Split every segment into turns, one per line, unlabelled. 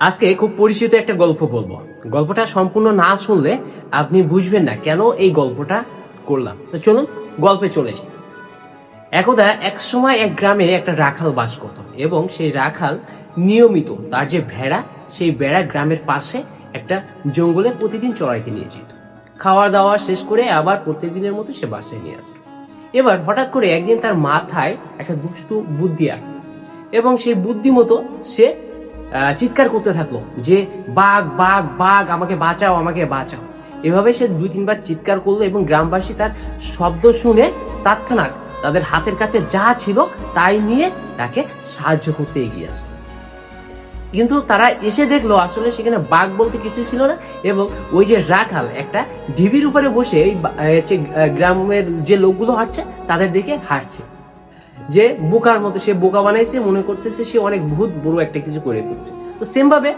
আজকে খুব পরিচিত একটা গল্প বলবো। গল্পটা সম্পূর্ণ না শুনলে আপনি বুঝবেন না কেন এই গল্পটা করলাম। তো চলুন গল্পে চলে যাই। একদা এক সময় এক গ্রামে একটা রাখাল বাস করত এবং সেই রাখাল নিয়মিত তার যে ভেড়া, সেই ভেড়া গ্রামের পাশে একটা জঙ্গলে প্রতিদিন চড়াইতে নিয়ে যেত। খাওয়া দাওয়া শেষ করে আবার প্রত্যেকদিনের মতো সে বাসায় নিয়ে আসতো। এবার হঠাৎ করে একদিন তার মাথায় একটা দুষ্টু বুদ্ধি আসলো এবং সেই বুদ্ধি মতো সে চিৎকার করতে থাকলো যে বাঘ বাঘ বাঘ, আমাকে বাঁচাও আমাকে বাঁচাও। এভাবে সে 2-3 বার চিৎকার করলো এবং গ্রামবাসী তার শব্দ শুনে তৎক্ষণাৎ তাদের হাতের কাছে যা ছিল তাই নিয়ে তাকে সাহায্য করতে এগিয়ে আসলো। কিন্তু তারা এসে দেখলো আসলে সেখানে বাঘ বলতে কিছু ছিল না এবং ওই যে রাখাল একটা ঢিবির উপরে বসে গ্রামের যে লোকগুলো হাঁটছে তাদের দিকে হাঁটছে। যে বোকার মতো সে বোকা বানাইছে, মনে করতেছে সে অনেক বহুত বড় একটা কিছু করে ফেলছে। তো সেম ভাবে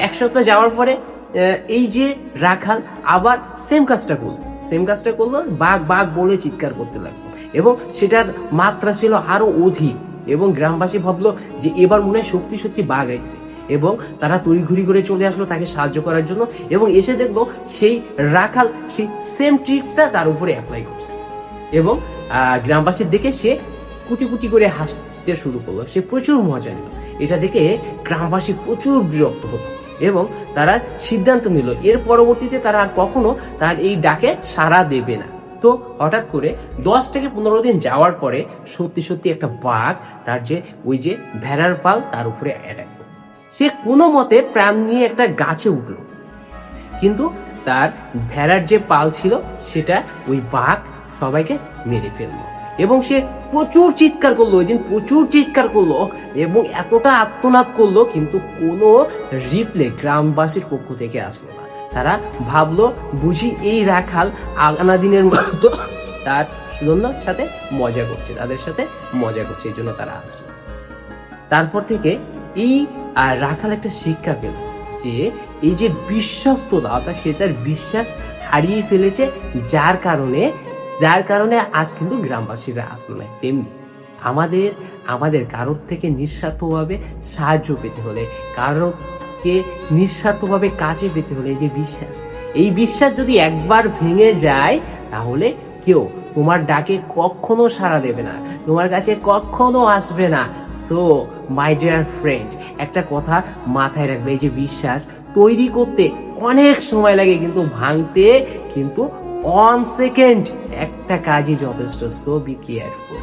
এক সপ্তাহ যাওয়ার পরে এই যে রাখাল আবার সেম কাজটা করলো, বাঘ বাঘ বলে চিৎকার করতে লাগলো এবং সেটার মাত্রা ছিল আরো অধিক এবং গ্রামবাসী ভাবলো যে এবার মনে হয় সত্যি সত্যি বাঘ আইছে এবং তারা তড়িঘড়ি করে চলে আসলো তাকে সাহায্য করার জন্য এবং এসে দেখলো সেই রাখাল সেই সেম ট্রিক্সটা তার উপরে অ্যাপ্লাই করছে এবং গ্রামবাসীর দেখে সে কুটি কুটি করে হাসতে শুরু করলো। সে প্রচুর মজা নিল। এটা দেখে গ্রামবাসী প্রচুর বিরক্ত হলো এবং তারা সিদ্ধান্ত নিল এর পরবর্তীতে তারা আর কখনো তার এই ডাকে সাড়া দেবে না। তো হঠাৎ করে 10 থেকে 15 দিন যাওয়ার পরে সত্যি সত্যি একটা বাঘ তার যে ওই যে ভেড়ার পাল তার উপরে অ্যাটাক করল। সে কোনো মতে প্রাণ নিয়ে একটা গাছে উঠলো, কিন্তু তার ভেড়ার যে পাল ছিল সেটা ওই বাঘ সবাইকে মেরে ফেললো এবং সে প্রচুর চিৎকার করলো, ওই দিন প্রচুর চিৎকার করলো এবং এতটা আর্তনাদ করলো, কিন্তু কোনো রিপ্লে গ্রামবাসীর পক্ষ থেকে আসলো না। তারা ভাবলো বুঝি এই রাখাল আগানা দিনের মতো তার সুন্দর সাথে মজা করছে, তাদের সাথে মজা করছে, এই জন্য তারা আসলো। তারপর থেকে এই রাখাল একটা শিক্ষা পেল যে এই যে বিশ্বস্ততা, অর্থাৎ সে তার বিশ্বাস হারিয়ে ফেলেছে, যার কারণে আজ কিন্তু গ্রামবাসীরা আসলো না। তেমনি আমাদের কারোর থেকে নিঃস্বার্থভাবে সাহায্য পেতে হলে, কারোকে নিঃস্বার্থভাবে কাজে পেতে হলে এই বিশ্বাস যদি একবার ভেঙে যায় তাহলে কেউ তোমার ডাকে কখনো সাড়া দেবে না, তোমার কাছে কখনো আসবে না। সো মাই ডিয়ার ফ্রেন্ড, একটা কথা মাথায় রাখবে, এই যে বিশ্বাস তৈরি করতে অনেক সময় লাগে কিন্তু ভাঙতে কিন্তু 1 সেকেন্ড একটা কাজই যথেষ্ট। So be careful.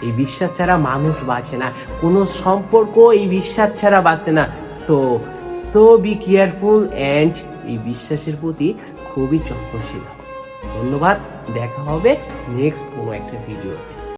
এই বিশ্বাস ছাড়া মানুষ বাঁচে না, কোনো সম্পর্ক এই বিশ্বাস ছাড়া বাঁচে না। সো বি কেয়ারফুল অ্যান্ড এই বিশ্বাসের প্রতি খুবই যত্নশীল। ধন্যবাদ, দেখা হবে নেক্সট কোনো একটা ভিডিওতে।